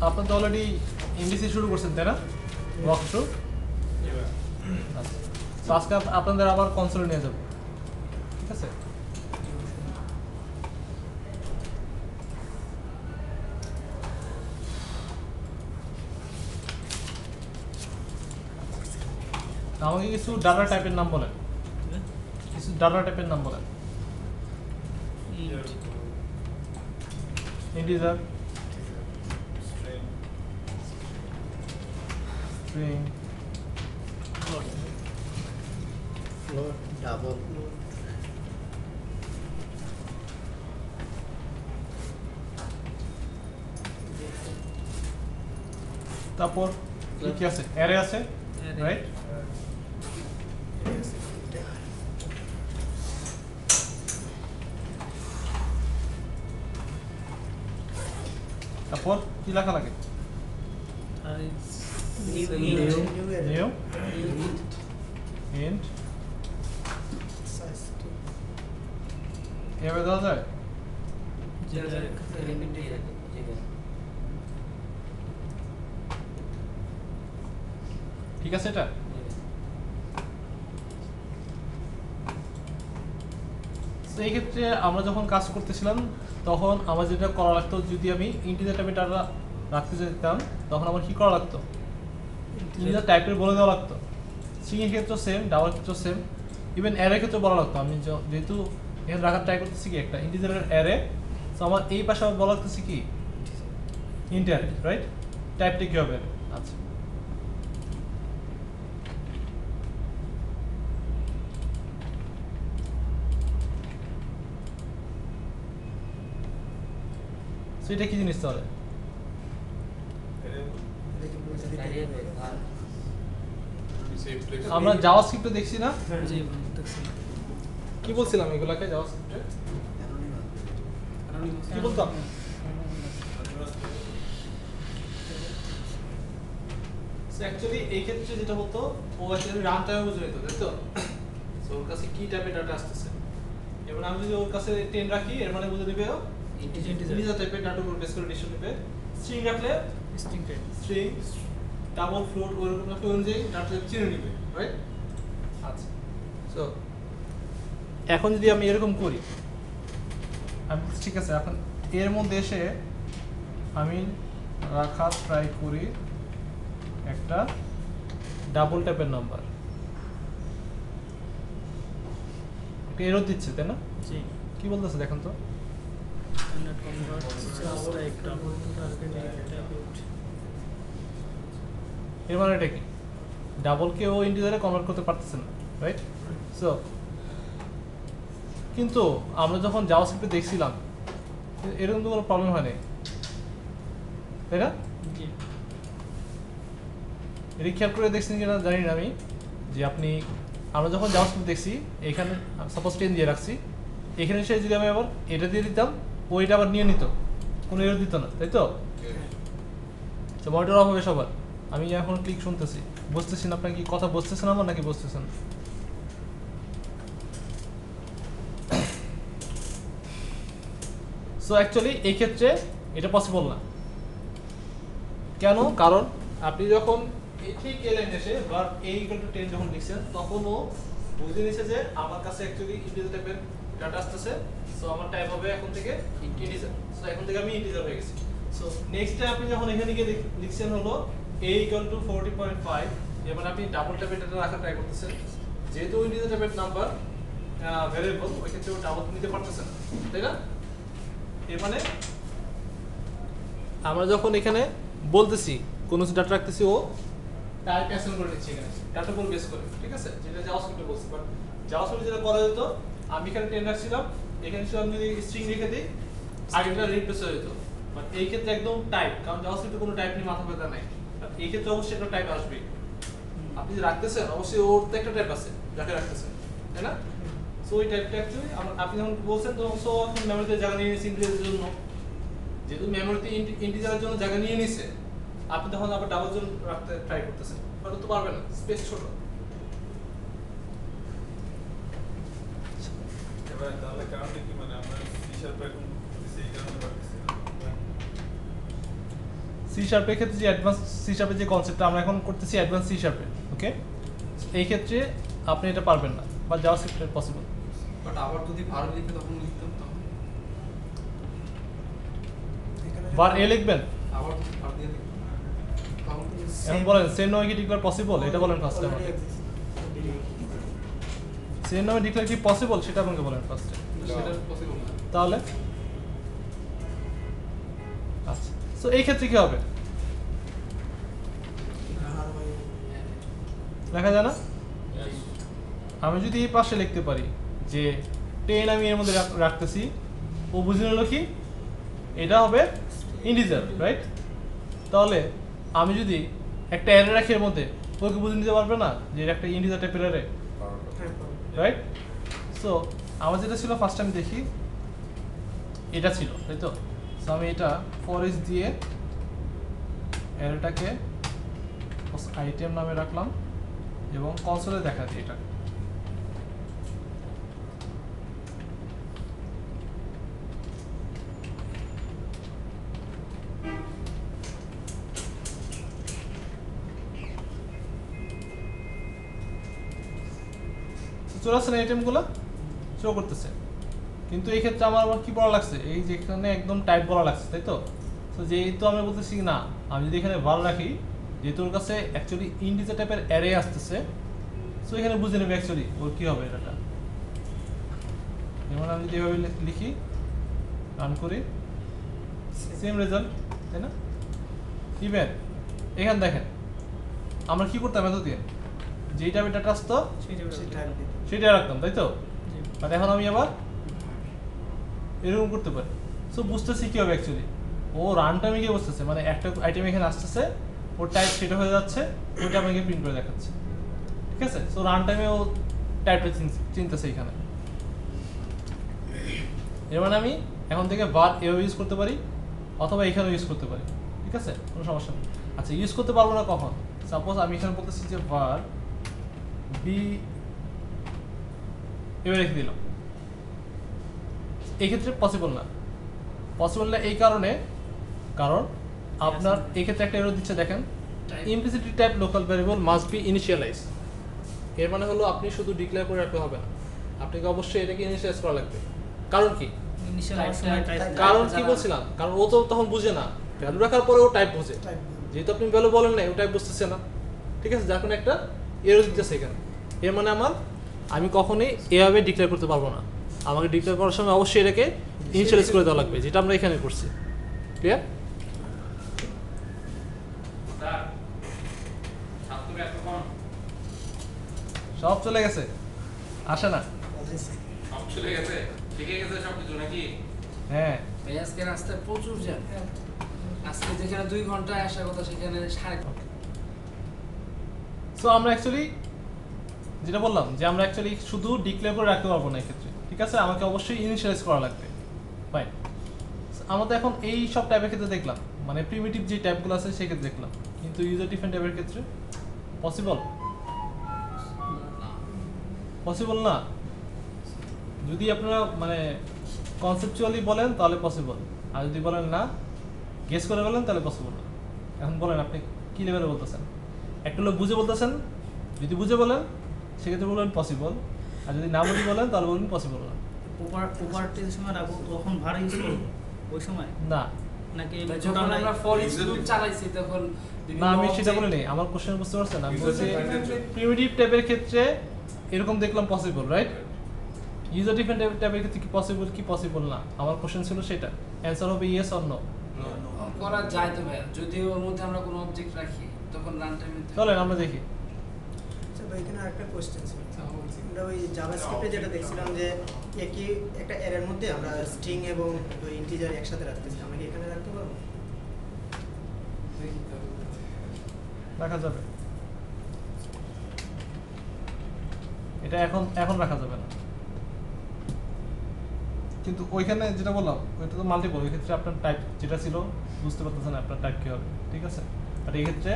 আপনি তো অলরেডি ইংলিশে শুরু করছেন তাই না ওয়ার্ক থ্রু আচ্ছা তো আজকে আপনাদের আবার কনসোলে নিয়ে যাব ঠিক আছে আমাকে কিছু ডাটা টাইপের নাম বলেন কিছু ডাটা টাইপের নাম বলেন ইন্টিজার string float double তারপর কি আছে অ্যারে আছে রাইট তারপর কি লেখা লাগে new int এভাবে দেওয়া যায় ঠিক আছে এটা তো এই ক্ষেত্রে আমরা যখন কাজ করতেছিলাম তখন আমার যেটা করা লাগতো যদি আমি ইন্টিজার টাইপের ডাটা রাখতে চাইতাম তখন আমার কি করা লাগতো ইন্টিজার টাইপের বলে দেওয়া লাগতো স্ট্রিং এর ক্ষেত্রে সেম ডাবল ক্ষেত্রে সেম ইভেন অ্যারে ক্ষেত্রে বলা লাগতো আমি যেহেতু এখানে রাখার ট্রাই করতেছি কি একটা ইন্টিজারের অ্যারে তো আমার এই পাশে বলা লাগতেছি কি ইন্ট অ্যারে রাইট টাইপটা কি হবে আচ্ছা এটা কি জিনিস তাহলে আমরা জাভাস্ক্রিপ্টে দেখছি না কি বলছিলাম এগুলাকে জাভাস্ক্রিপ্টে কি বলতাম অ্যাকচুয়ালি এই ক্ষেত্রে যেটা হতো ও অ্যাকচুয়ালি রান টাইমে বুঝে নিত তাই তো সো ওর কাছে কি টাইপের ডাটা আসতেছে এবং আমি যদি ওর কাছে 10 রাখি এর মানে বুঝে দিবে ইন্টিজার টাইপের ডাটা উপর বেস করে ডিসিশন নেবে স্ট্রিং রাখলে স্ট্রিং ডাবল ফ্লোট ওরকম একটা অনুযায়ী ডাটা চিনে নেবে রাইট আচ্ছা সো এখন যদি আমি এরকম করি আমি ঠিক আছে এখন এর মধ্যে এসে আমি রাখার ট্রাই করি একটা ডাবল টাইপের নাম্বার একটা এরর দিচ্ছে তাই না জি কি বলতেছে দেখেন তো not convert just like double target এর মানে এটা কি ডাবল কে ও ইন্টিজারে কনভার্ট করতে পারতেছে না রাইট সো কিন্তু আমরা যখন জাভাস্ক্রিপ্টে দেখছিলাম এরকম তো কোনো প্রবলেম হয় না তাই না জি এটা খেয়াল করে দেখছেন কিনা জানি না আমি যে আপনি আমরা যখন জাভাস্ক্রিপ্ট দেখছি এখানে সাপোজ 10 দিয়ে রাখছি এখানে এসে যদি আমি আবার এটা দিয়ে দিতাম ওইটা আবার নিয়ে নিত কোনো এরর দিত না তাই তো তো মনিটর অফ হবে সবার আমি এখন ক্লিক শুনতেছি বুঝতেছি না আপনার কি কথা বুঝতেছেন আমার নাকি বুঝতেছেন সো অ্যাকচুয়ালি এই ক্ষেত্রে এটা পসিবল না কেন কারণ আপনি যখন ঠিক এই লাইনে এসে বার a = 10 যখন লিখছেন তখন ও বুঝে নিছে যে আমার কাছে অ্যাকচুয়ালি ইন্টিজার টাইপের ডাটা আসতেছে সো আমার টাইপ হবে এখন থেকে ইন্টিজার সো এখন থেকে আমি ইন্টিজার হয়ে গেছি সো নেক্সট টাইম আপনি যখন এখানে গিয়ে লিখছেন হলো a = 40.5 এবার আপনি ডাবল টাইপের ডাটা রাখার ট্রাই করতেছেন যেহেতু ইন্টিজার টাইপের নাম্বার ভ্যারিয়েবল ওই ক্ষেত্রে ও ডাবল নিতে পারতেছে না তাই না এর মানে আমরা যখন এখানে বলতেছি কোনো ডাটা রাখতেছি ও টাইপ অ্যাসাইন করে নিচ্ছে এখানে ডাটা উপর বেস করে ঠিক আছে যেটা জাভাস্ক্রিপ্টে বলছি বাট জাভাস্ক্রিপ্টে যেটা করা যেত আমি এখানে 10 রাখছিলাম এখানে শুধু আমি যদি স্ট্রিং রেখে দিই আগেরটা রিপ্লেস হয়ে যেত বাট এই ক্ষেত্রে একদম টাইপ কারণ জাভাস্ক্রিপ্টে কোনো টাইপ নিয়ে মাথা ব্যথা নাই বাট এই ক্ষেত্রে অবশ্যই একটা টাইপ আসবে আপনি যে রাখতেছেন অবশ্যই ওর তো একটা টাইপ আছে যাকে রাখতেছেন তাই না সো ওই টাইপটা অ্যাকচুয়ালি আপনি যখন বলছেন তখন সো এখন মেমোরিতে জায়গা নিয়ে নিয়েছে ইন্টিজারের জন্য যেহেতু মেমোরিতে ইন্টিজারের জন্য জায়গা নিয়ে নিছে আপনি তখন আবার ডাবল জোন রাখতে ট্রাই করতেছেন বাট তো পারবেন না স্পেস ছোট এবার তাহলে কারণটা কি মানে আমরা C# এখন সেই কারণে পাচ্ছি সি শার্পের ক্ষেত্রে যে অ্যাডভান্স সি শার্পের যে কনসেপ্টটা আমরা এখন করতেছি অ্যাডভান্স সি শার্পে, ওকে? এই ক্ষেত্রে আপনি এটা পারবেন না, বা জাভাস্ক্রিপ্টে পসিবল। বাট আবার যদি ভার লিখতে তখন লিখতাম তখন বার এ লিখবেন, আবার যদি ভার দিয়ে লিখতাম তখন এখন বলেন সেম নামে কি ডিক্লেয়ার পসিবল, এটা বলেন ফার্স্টে আমাকে। সেম নামে ডিক্লেয়ার কি পসিবল সেটা আমাকে বলেন ফার্স্টে। সেটা পসিবল না। তাহলে আচ্ছা, সো এই ক্ষেত্রে কি হবে? লেখা যায় না? আমি যদি এই পাশে লিখতে পারি যে 10 আমি এর মধ্যে রাখতেছি, ও বুঝে নিল কি এটা হবে ইন্টিজার, রাইট? তাহলে আমি যদি একটা অ্যারে রাখি এর মধ্যে, ওকে বুঝে নিতে পারবে না যে এটা একটা ইন্টিজার টাইপের অ্যারে, রাইট? সো আমার যেটা ছিল ফার্স্ট টাইম দেখি এটা ছিল, তাই তো? সো আমি এটা ফর ইচ দিয়ে অ্যারেটাকে আইটেম নামে রাখলাম এবং কনসোলে দেখা দিই এটা। চলে আসছে না আইটেমগুলো শো করতেছে, কিন্তু এই ক্ষেত্রে আমার আবার কি বলা লাগছে, এই যে এখানে একদম টাইপ বলা লাগছে, তাই তো? তো যেহেতু আমি বলতেছি না, আমি যদি এখানে ভালো রাখি, যেহেতু ওর কাছে অ্যাকচুয়ালি ইন্টিজার টাইপের অ্যারে আসতেছে, সো এখানে বুঝে নেবে অ্যাকচুয়ালি ওর কী হবে এটা। যেমন আমি যদি এভাবে লিখি, রান করি, সেম রেজাল্ট, তাই না? ইভেন এখানে দেখেন আমরা কি করতাম এতদিন, যেই টাইপের ডাটা আসতো সেটা রাখতাম, তাই তো? বাট এখন আমি আবার এরকম করতে পারি। সো বুঝতেছি কি হবে অ্যাকচুয়ালি, ও রান টাইমে গিয়ে বুঝতেছে, মানে একটা আইটেম এখানে আসতেছে, ওর টাইপ সেটা হয়ে যাচ্ছে, ওইটা আমাকে প্রিন্ট করে দেখাচ্ছে, ঠিক আছে? সো রান টাইমে ও টাইপটা চিনতেছে এখানে। এর মানে আমি এখন থেকে var এভাবে ইউজ করতে পারি, অথবা এখানেও ইউজ করতে পারি, ঠিক আছে? কোনো সমস্যা নেই। আচ্ছা, ইউজ করতে পারবো না কখন? সাপোজ আমি এখানে বলতেছি যে var b এভাবে রেখে দিলাম, এই ক্ষেত্রে পসিবল না। পসিবল না এই কারণে, কারণ আপনার এই ক্ষেত্রে একটা এরর দিচ্ছে, দেখেন implicitly type local variable must be initialize. এর মানে হলো আপনি শুধু ডিক্লেয়ার করে রাখতে হবে না, আপনাকে অবশ্যই এটাকে ইনিশিয়ালাইজ করা লাগবে। কারণ কি? কারণ কি বলছিলাম, কারণ ও তো তখন বুঝে না, ভ্যালু রাখার পরে ও টাইপ বুঝে, যেহেতু আপনি ভ্যালু বলেন না, ও টাইপ বুঝতেছে না, ঠিক আছে? যার কারণে একটা এরর দিতেছে এখানে। এর মানে আমি কখনোই এভাবে ডিক্লেয়ার করতে পারবো না, আমাকে ডিক্লেয়ার করার সময় অবশ্যই এটাকে ইনিশিয়ালাইজ করে দেওয়া লাগবে, যেটা আমরা এখানে করছি। ক্লিয়ার? সব চলে গেছে, আসে না? সব চলে গেছে, ঠিকই গেছে সব কিছু নাকি? হ্যাঁ, আজকে রাস্তায় প্রচুর জ্যাম। আজকে যেখানে 2 ঘন্টায় আসার কথা সেখানে 3.5 সো আমরা অ্যাকচুয়ালি যেটা বললাম যে আমরা অ্যাকচুয়ালি শুধু ডিক্লেয়ার করে রাখতে পারবো না এই ক্ষেত্রে, ঠিক আছে? আমাকে অবশ্যই ইনিশিয়ালাইজ করা লাগবে, ফাইন। আমরা তো এখন এই সব টাইপের ক্ষেত্রে দেখলাম, মানে প্রিমিটিভ যে টাইপগুলো আছে সেই ক্ষেত্রে দেখলাম, কিন্তু ইউজার ডিফারেন্ট টাইপের ক্ষেত্রে পসিবল পসিবল না। যদি আপনারা মানে কনসেপচুয়ালি বলেন তাহলে পসিবল, আর যদি বলেন না, গেস করে বলেন তাহলে পসিবল না। এখন বলেন আপনি কী লেভেলে বলতেছেন? একটা লোক বুঝে বলতেছেন, যদি বুঝে বলেন সেক্ষেত্রে বলবেন পসিবল, আর যদি না বুঝে বলেন তাহলে বলবেন পসিবল না। প্রপার্টির সময় রাখবো তখন ভার ইউজ করবো ওই সময় না নাকি যখন আমরা ফর ইচ লুপ চালাইছি তখন না, আমি সেটা বলি নাই, আমার কোশ্চেন বুঝতে পারছেন? আমি বলছি প্রিমিটিভ টাইপের ক্ষেত্রে এরকম দেখলাম পসিবল, রাইট? ইউজার ডিফারেন্ট টাইপের ক্ষেত্রে কি পসিবল না, আমার কোশ্চেন ছিল সেটা। অ্যান্সার হবে ইয়েস অর নো। করা যায় তো ভাই, যদি ওর মধ্যে আমরা কোনো অবজেক্ট রাখি তখন রান টাইমে চলেন আমরা দেখি। আচ্ছা ভাই, এখানে আরেকটা কোশ্চেন ছিল। আমরা ওই জাভাস্ক্রিপ্টে যেটা দেখছিলাম যে একই একটা অ্যারের মধ্যে আমরা স্ট্রিং এবং ইন্টিজার একসাথে রাখতেছি, আমরা কি এখানে রাখতে পারবো? রাখা যাবে, এটা এখন রাখা যাবে না, কিন্তু ওইখানে যেটা বললাম ওইটা তো মাল্টিপল, ওই ক্ষেত্রে আপনার টাইপ যেটা ছিল বুঝতে পারতেছেন আপনার টাইপ কী হবে, ঠিক আছে? আর এই ক্ষেত্রে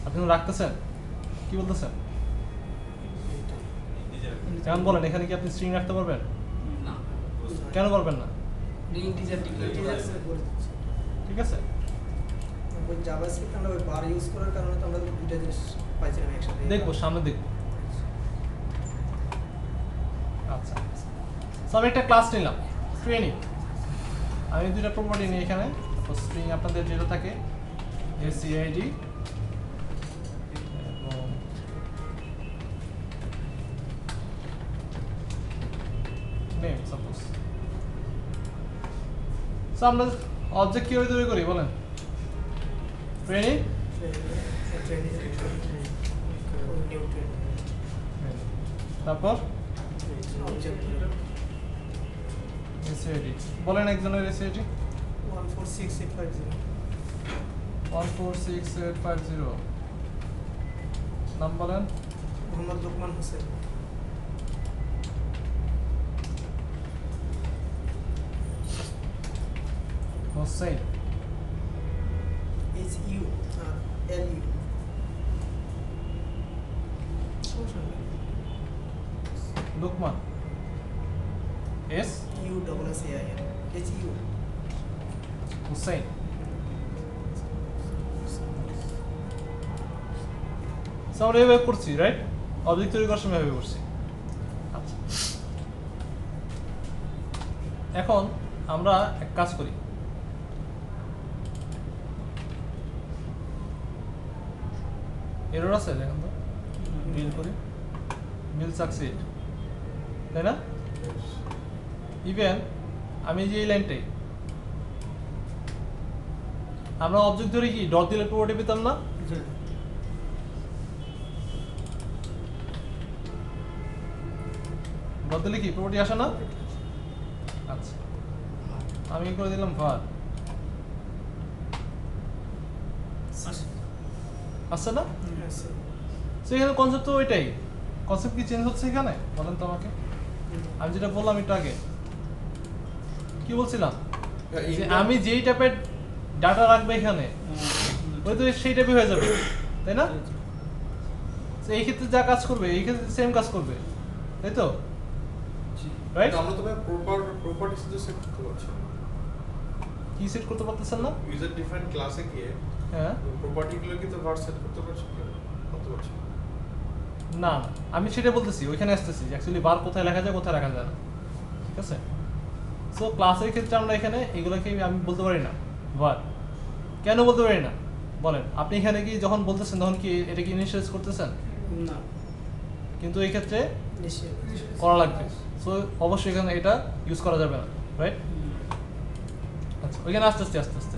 আপনি রাখতেছেন, কি বলতেছেন? কেমন বলেন, এখানে কি আপনি স্ট্রিং রাখতে পারবেন? না, কেন পারবেন না? ইন্টিজার ডিক্লেয়ার করা আছে। ঠিক আছে, ওই জাভাস্ক্রিপ্ট আমরা ওই বার ইউজ করার কারণে তো আমরা দুটো জিনিস পাইছিলাম একসাথে। দেখবো সামনে দেখবো। আচ্ছা, সো আমি একটা ক্লাস নিলাম ট্রেনিং, আমি দুইটা প্রপার্টি নিই এখানে। স্ট্রিং আপনাদের যেটা থাকে SCID এবং নেম সাপোজ। সো আমরা অবজেক্ট কিভাবে তৈরি করি বলেন? ট্রেনিং, তারপর SCID বলেন একজনের SCID 146850 146850 নাম বলেন। Mohammad Lokman Hossain. Hossain HU LU Lukman USSAIN HU Hussain. So আমরা এভাবে করছি, রাইট? অবজেক্ট তৈরি করার সময় এভাবে করছি। আচ্ছা, এখন আমরা এক কাজ করি, এরর আছে দেখেন তো, ডিল করি, মিল সাকসিড, তাই না? ইভেন আমি যে এই লাইনটাই আমরা অবজেক্ট ধরে কি ডট দিলে প্রপার্টি পেতাম না? ডট দিলে কি প্রপার্টি আসে না? আচ্ছা, আমি করে দিলাম var, আসছে না? সো এখানে কনসেপ্ট তো ওইটাই, কনসেপ্ট কি চেঞ্জ হচ্ছে এখানে বলেন তো আমাকে? আমি যেটা বললাম একটু আগে কি বলছিলাম, যে আমি যেই টাইপের ডাটা রাখবো এখানে ওই তো সেই টাইপই হয়ে যাবে, তাই না? তো এই ক্ষেত্রে যা কাজ করবে এই ক্ষেত্রে সেম কাজ করবে, তাই তো? রাইট? আমরা তো প্রপার্টিস তো সেট করতে পারছি না। কি সেট করতে পারতেছেন না? ইউজার ডিফারেন্ট ক্লাসে গিয়ে হ্যাঁ, প্রপার্টিগুলো কি তো ভার সেট করতে পারছি না, করতে পারছি না। না আমি সেটা বলতেছি, ওইখানে আসতেছি যে অ্যাকচুয়ালি বার কোথায় লেখা যায় কোথায় রাখা যায় না, ঠিক আছে? সো ক্লাসের ক্ষেত্রে আমরা এখানে এগুলোকে আমি বলতে পারি না বার। কেন বলতে পারি না বলেন? আপনি এখানে কি যখন বলতেছেন তখন কি এটা কি ইনিশিয়ালাইজ করতেছেন? না, কিন্তু এই ক্ষেত্রে নিশ্চয়ই করা লাগবে। সো অবশ্যই এখানে এটা ইউজ করা যাবে না, রাইট? আচ্ছা, ওইখানে আস্তে আস্তে আস্তে আস্তে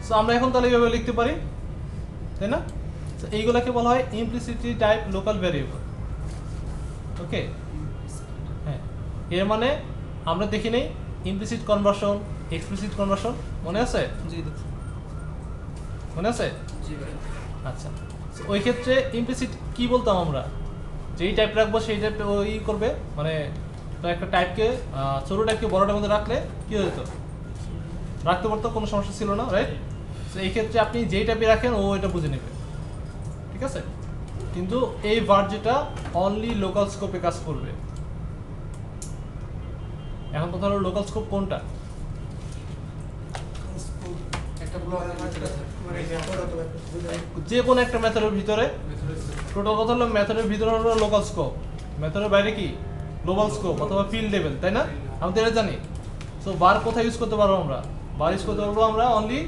সো আমরা এখন তাহলে এইভাবে লিখতে পারি, তাই না? তো এইগুলোকে বলা হয় ইমপ্লিসিটলি টাইপ লোকাল ভ্যারিয়েবল। ওকে, হ্যাঁ, এর মানে আমরা দেখি নেই ইমপ্লিসিট কনভার্সন, এক্সপ্লিসিট কনভার্সন, মনে আছে? জি দেখুন। মনে আছে? জি ভাই। আচ্ছা, so ওই ক্ষেত্রে ইমপ্লিসিট কি বলতাম আমরা? যেই টাইপ রাখবো সেই টাইপ ওই করবে, মানে একটা টাইপকে ছোটো টাইপকে বড় টাইপের মধ্যে রাখলে কি হতো? রাখতে পারতো, কোনো সমস্যা ছিল না, রাইট? তো এই ক্ষেত্রে আপনি যেই টাইপে রাখেন ও এটা বুঝে নেবে, ঠিক আছে? কিন্তু এই ভার যেটা অনলি লোকাল স্কোপে কাজ করবে। এখন কথা হলো লোকাল স্কোপ কোনটা? একটা ব্লক মানে মেথড অথবা যে কোনো একটা মেথডের ভিতরে, টোটাল কথা হলো মেথডের ভিতরে হলো লোকাল স্কোপ, মেথডের বাইরে কি গ্লোবাল স্কোপ অথবা ফিল্ড লেভেল, তাই না? আমরা তো এটা জানি। সো বার কোথায় ইউজ করতে পারবো আমরা? বার ইউজ করতে পারবো আমরা অনলি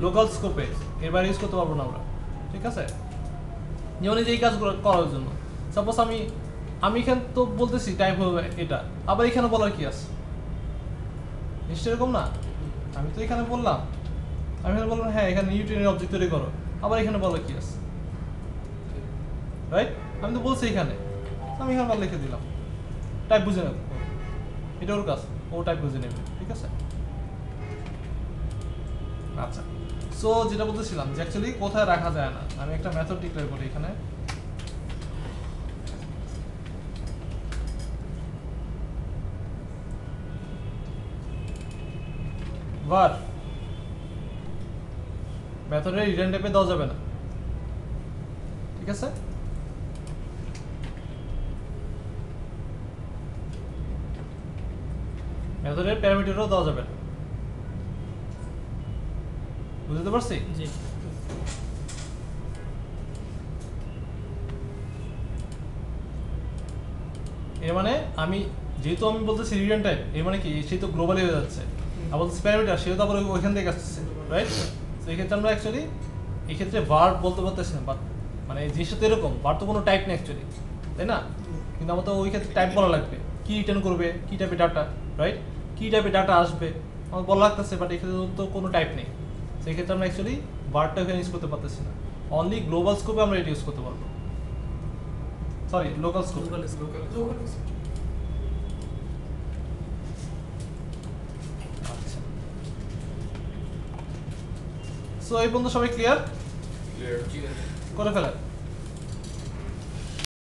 লোকাল স্কোপে, এর বাইরে ইউজ করতে পারবো না আমরা, ঠিক আছে? যেমন এই যে এই কাজগুলো করার জন্য সাপোজ আমি এখানে তো বলতেছি টাইপ হবে এটা, আবার এখানে বলার কি আছে? নিশ্চয় এরকম না? আমি তো এখানে বললাম, আমি এখানে বললাম হ্যাঁ এখানে নিউটনের অবজেক্ট তৈরি করো, আবার এখানে বলার কি আছে? রাইট? আমি তো বলছি এখানে, আমি এখানে বার লিখে দিলাম, টাইপ বুঝে নেব, এটা ওর কাজ, ও টাইপ বুঝে নেবে, ঠিক আছে? আচ্ছা, সো যেটা বলতেছিলাম যে অ্যাকচুয়ালি কোথায় রাখা যায় না, আমি একটা মেথড ডিক্লেয়ার করি এখানে, var মেথডের রিটার্ন টাইপে দেওয়া যাবে না, ঠিক আছে? মেথডের প্যারামিটারও দেওয়া যাবে না, বুঝতে পারছি? জি। এর মানে আমি যেহেতু আমি বলতেছি রিটার্ন টাইপ, এর মানে কি সে তো গ্লোবালি হয়ে যাচ্ছে, আর বলতেছি প্যারামিটার, সেও তো আবার ওইখান থেকে আসছে, রাইট? তো এই ক্ষেত্রে আমরা অ্যাকচুয়ালি এই ক্ষেত্রে ভার্ব বলতে পারতেছি না, বাট মানে জিনিসটা তো এরকম, ভার্ব তো কোনো টাইপ নেই অ্যাকচুয়ালি, তাই না? কিন্তু আমার তো ওই ক্ষেত্রে টাইপ বলা লাগবে, কি রিটার্ন করবে, কি টাইপের ডাটা, রাইট? কি টাইপের ডাটা আসবে আমার বলা লাগতেছে, বাট এক্ষেত্রে তো কোনো টাইপ নেই। সেই ক্ষেত্রে আমরা অ্যাকচুয়ালি ভার্বটা এখানে ইউজ করতে পারতেছি না, অনলি গ্লোবাল স্কোপে আমরা এটা ইউজ করতে পারবো, সরি লোকাল স্কোপ। আচ্ছা, সো এই পর্যন্ত সবাই ক্লিয়ার ক্লিয়ার করে ফেলেন।